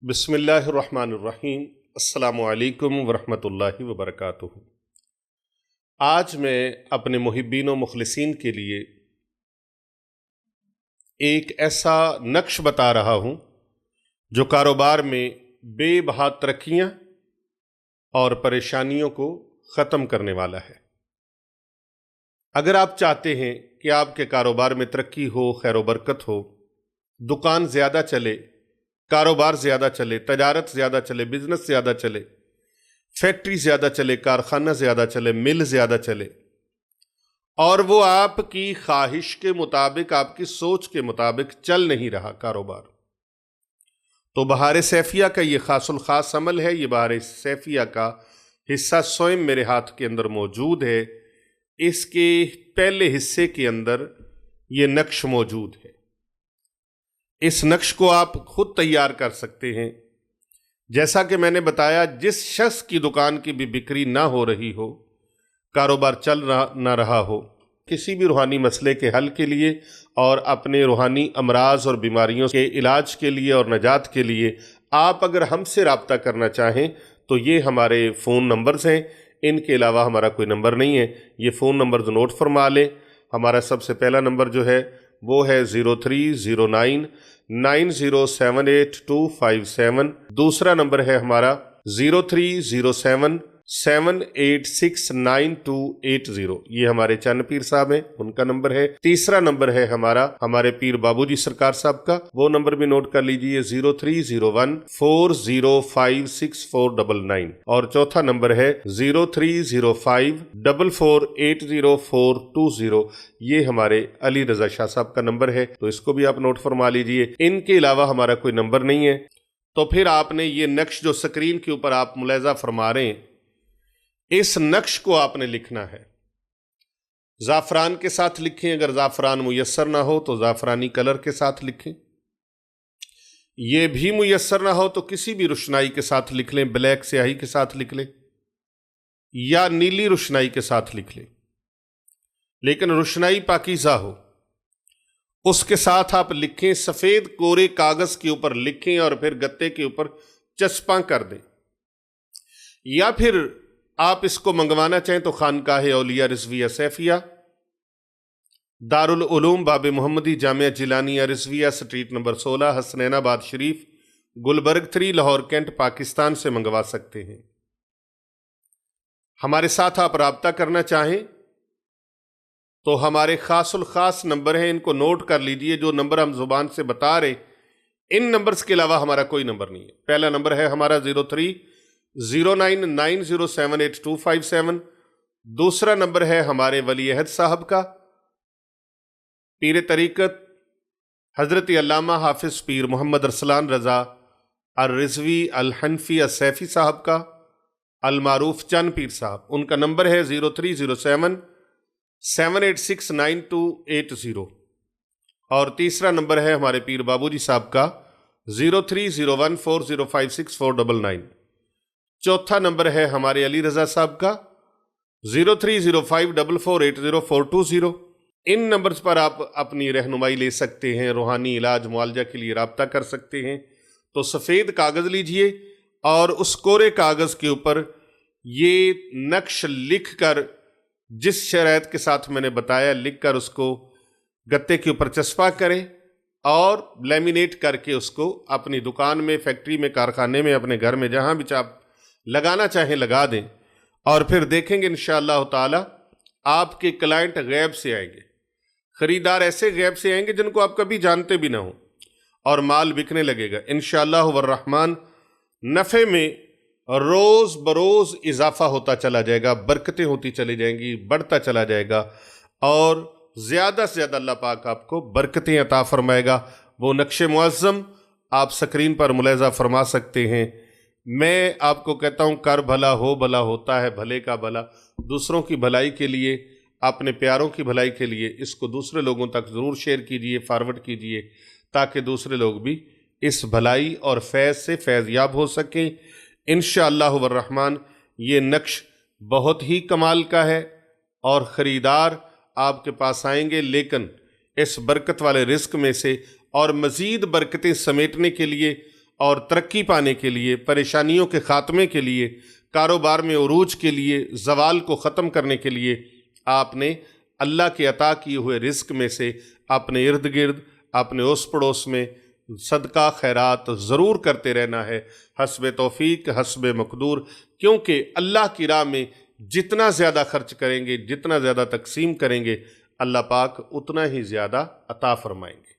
بسم اللہ الرحمن الرحیم۔ السلام علیکم ورحمۃ اللہ وبرکاتہ۔ آج میں اپنے محبین و مخلصین کے لیے ایک ایسا نقش بتا رہا ہوں جو کاروبار میں بے بہا ترقیاں اور پریشانیوں کو ختم کرنے والا ہے۔ اگر آپ چاہتے ہیں کہ آپ کے کاروبار میں ترقی ہو، خیر و برکت ہو، دکان زیادہ چلے، کاروبار زیادہ چلے، تجارت زیادہ چلے، بزنس زیادہ چلے، فیکٹری زیادہ چلے، کارخانہ زیادہ چلے، مل زیادہ چلے، اور وہ آپ کی خواہش کے مطابق، آپ کی سوچ کے مطابق چل نہیں رہا کاروبار، تو بہار سیفیہ کا یہ خاص الخاص عمل ہے۔ یہ بہار سیفیہ کا حصہ سوئم میرے ہاتھ کے اندر موجود ہے۔ اس کے پہلے حصے کے اندر یہ نقش موجود ہے۔ اس نقش کو آپ خود تیار کر سکتے ہیں۔ جیسا کہ میں نے بتایا، جس شخص کی دکان کی بھی بکری نہ ہو رہی ہو، کاروبار چل نہ رہا ہو، کسی بھی روحانی مسئلے کے حل کے لیے اور اپنے روحانی امراض اور بیماریوں کے علاج کے لیے اور نجات کے لیے آپ اگر ہم سے رابطہ کرنا چاہیں تو یہ ہمارے فون نمبرز ہیں۔ ان کے علاوہ ہمارا کوئی نمبر نہیں ہے۔ یہ فون نمبرز نوٹ فرما لیں۔ ہمارا سب سے پہلا نمبر جو ہے وہ ہے 0309 9078 دوسرا نمبر ہے ہمارا 0307 7869280۔ یہ ہمارے چند پیر صاحب ہیں، ان کا نمبر ہے۔ تیسرا نمبر ہے ہمارے پیر بابو جی سرکار صاحب کا، وہ نمبر بھی نوٹ کر لیجئے 0301 405649، اور چوتھا نمبر ہے 0305 4480 یہ ہمارے علی رضا شاہ صاحب کا نمبر ہے، تو اس کو بھی آپ نوٹ فرما لیجئے۔ ان کے علاوہ ہمارا کوئی نمبر نہیں ہے۔ تو پھر آپ نے یہ نقش جو سکرین کے اوپر آپ ملاحظہ فرما رہے ہیں، اس نقش کو آپ نے لکھنا ہے۔ زعفران کے ساتھ لکھیں، اگر زعفران میسر نہ ہو تو زعفرانی کلر کے ساتھ لکھیں۔ یہ بھی میسر نہ ہو تو کسی بھی روشنائی کے ساتھ لکھ لیں، بلیک سیاہی کے ساتھ لکھ لیں یا نیلی روشنائی کے ساتھ لکھ لیں، لیکن روشنائی پاکیزہ ہو۔ اس کے ساتھ آپ لکھیں، سفید کورے کاغذ کے اوپر لکھیں اور پھر گتے کے اوپر چسپاں کر دیں، یا پھر آپ اس کو منگوانا چاہیں تو خانقاہ اولیاء رضویہ سیفیہ، دارالعلوم باب محمدی، جامعہ جیلانیہ رضویہ، سٹریٹ نمبر 16، حسنین آباد شریف، گلبرگ 3، لاہور کینٹ، پاکستان سے منگوا سکتے ہیں۔ ہمارے ساتھ آپ رابطہ کرنا چاہیں تو ہمارے خاص الخاص نمبر ہیں، ان کو نوٹ کر لیجئے۔ جو نمبر ہم زبان سے بتا رہے، ان نمبرز کے علاوہ ہمارا کوئی نمبر نہیں ہے۔ پہلا نمبر ہے ہمارا 0309 9078 دوسرا نمبر ہے ہمارے ولی عہد صاحب کا، پیر طریقت حضرت علامہ حافظ پیر محمد ارسلان رضا الرضوی الحنفی السیفی صاحب کا، المعروف چند پیر صاحب، ان کا نمبر ہے 0307 7869280، اور تیسرا نمبر ہے ہمارے پیر بابو جی صاحب کا 0301 405649، چوتھا نمبر ہے ہمارے علی رضا صاحب کا 0305 4480 ان نمبرز پر آپ اپنی رہنمائی لے سکتے ہیں، روحانی علاج معالجہ کے لیے رابطہ کر سکتے ہیں۔ تو سفید کاغذ لیجئے اور اس کورے کاغذ کے اوپر یہ نقش لکھ کر، جس شرائط کے ساتھ میں نے بتایا، لکھ کر اس کو گتے کے اوپر چسپاں کریں اور لیمینیٹ کر کے اس کو اپنی دکان میں، فیکٹری میں، کارخانے میں، اپنے گھر میں، جہاں بھی آپ لگانا چاہیں لگا دیں، اور پھر دیکھیں گے انشاءاللہ تعالی آپ کے کلائنٹ غیب سے آئیں گے، خریدار ایسے غیب سے آئیں گے جن کو آپ کبھی جانتے بھی نہ ہوں، اور مال بکنے لگے گا انشاءاللہ والرحمن۔ نفع میں روز بروز اضافہ ہوتا چلا جائے گا، برکتیں ہوتی چلی جائیں گی، بڑھتا چلا جائے گا، اور زیادہ سے زیادہ اللہ پاک آپ کو برکتیں عطا فرمائے گا۔ وہ نقش معظم آپ سکرین پر ملاحظہ فرما سکتے ہیں۔ میں آپ کو کہتا ہوں، کر بھلا ہو بھلا ہوتا ہے، بھلے کا بھلا، دوسروں کی بھلائی کے لیے، اپنے پیاروں کی بھلائی کے لیے اس کو دوسرے لوگوں تک ضرور شیئر کیجئے، فارورڈ کیجئے، تاکہ دوسرے لوگ بھی اس بھلائی اور فیض سے فیض یاب ہو سکیں انشاءاللہ والرحمن۔ یہ نقش بہت ہی کمال کا ہے، اور خریدار آپ کے پاس آئیں گے، لیکن اس برکت والے رزق میں سے اور مزید برکتیں سمیٹنے کے لیے اور ترقی پانے کے لیے، پریشانیوں کے خاتمے کے لیے، کاروبار میں عروج کے لیے، زوال کو ختم کرنے کے لیے آپ نے اللہ کے عطا کیے ہوئے رزق میں سے اپنے ارد گرد، اپنے اوس پڑوس میں صدقہ خیرات ضرور کرتے رہنا ہے، حسب توفیق، حسب مقدور، کیونکہ اللہ کی راہ میں جتنا زیادہ خرچ کریں گے، جتنا زیادہ تقسیم کریں گے، اللہ پاک اتنا ہی زیادہ عطا فرمائیں گے۔